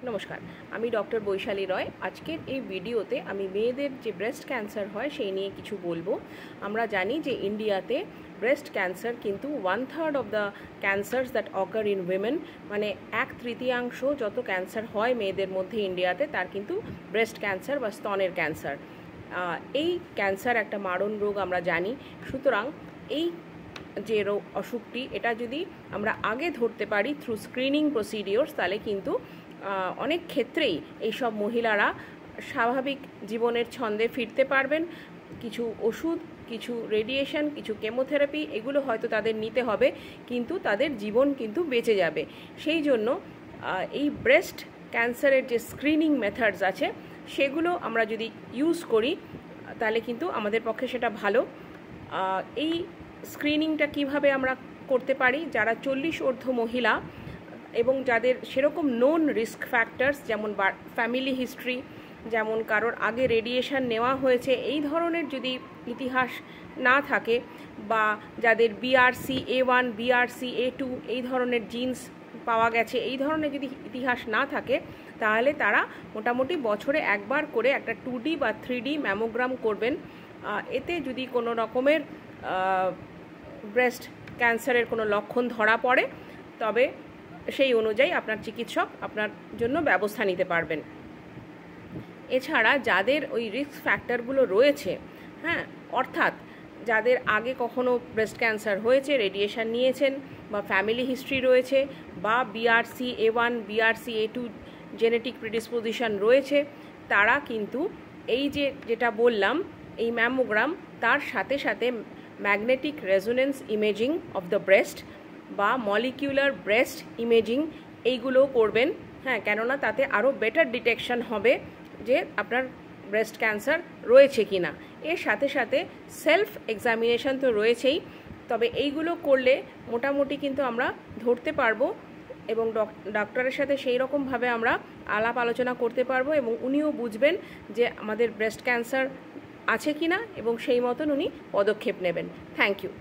নমস্কার, আমি ডক্টর বৈশালী রয়। আজকের এই ভিডিওতে আমি মেয়েদের যে ব্রেস্ট ক্যান্সার হয় সেই নিয়ে কিছু বলবো। আমরা জানি যে ইন্ডিয়াতে ব্রেস্ট ক্যান্সার কিন্তু 1/3 of the cancers that occur in women, মানে 1/3 যত ক্যান্সার হয় মেয়েদের মধ্যে ইন্ডিয়াতে তার কিন্তু ব্রেস্ট ক্যান্সার বা স্তনের ক্যান্সার। এই ক্যান্সার একটা মারণ রোগ আমরা জানি। সুতরাং এই যে অসুখটি এটা যদি আমরা আগে ধরতে পারি থ্রু স্ক্রিনিং প্রসিডিওরস, তাহলে কিন্তু অনেক ক্ষেত্রেই এইসব মহিলারা স্বাভাবিক জীবনের ছন্দে ফিরতে পারবেন। কিছু ওষুধ, কিছু রেডিয়েশন, কিছু কেমোথেরাপি এগুলো হয়তো তাদের নিতে হবে, কিন্তু তাদের জীবন কিন্তু বেঁচে যাবে। সেই জন্য এই ব্রেস্ট ক্যান্সারের যে স্ক্রিনিং মেথডস আছে সেগুলো আমরা যদি ইউজ করি তাহলে কিন্তু আমাদের পক্ষে সেটা ভালো। এই স্ক্রিনিংটা কিভাবে আমরা করতে পারি? যারা 40 ঊর্ধ্ব মহিলা এবং যাদের সেরকম নোন রিস্ক ফ্যাক্টরস, যেমন ফ্যামিলি হিস্ট্রি, যেমন কারোর আগে রেডিয়েশন নেওয়া হয়েছে, এই ধরনের যদি ইতিহাস না থাকে, বা যাদের BRCA1 BRCA2 এই ধরনের জিনস পাওয়া গেছে, এই ধরনের যদি ইতিহাস না থাকে, তাহলে তারা মোটামুটি বছরে একবার করে একটা 2D বা 3D ম্যামোগ্রাম করবেন। এতে যদি কোনো রকমের ব্রেস্ট ক্যান্সারের কোনো লক্ষণ ধরা পড়ে তবে সেই অনুযায়ী আপনার চিকিৎসক আপনার জন্য ব্যবস্থা নিতে পারবেন। এছাড়া যাদের ওই রিস্ক ফ্যাক্টরগুলো রয়েছে, অর্থাৎ যাদের আগে কখনো ব্রেস্ট ক্যান্সার হয়েছে, রেডিয়েশন নিয়েছেন, বা ফ্যামিলি হিস্ট্রি রয়েছে, বা BRCA1 BRCA2 জেনেটিক প্রিডিসপোজিশন রয়েছে, তারা কিন্তু এই যেটা বললাম এই ম্যামোগ্রাম, তার সাথে সাথে magnetic resonance imaging of the breast বা মলিকিউলার ব্রেস্ট ইমেজিং এইগুলোও করবেন। কেননা তাতে আরও বেটার ডিটেকশন হবে যে আপনার ব্রেস্ট ক্যান্সার রয়েছে কি না। এর সাথে সাথে সেলফ এক্সামিনেশন তো রয়েছেই, তবে এইগুলো করলে মোটামুটি কিন্তু আমরা ধরতে পারবো এবং ডক্টরের সাথে সেই রকমভাবে আমরা আলাপ আলোচনা করতে পারবো এবং উনিও বুঝবেন যে আমাদের ব্রেস্ট ক্যান্সার আছে কি না, এবং সেই মতন উনি পদক্ষেপ নেবেন। Thank you.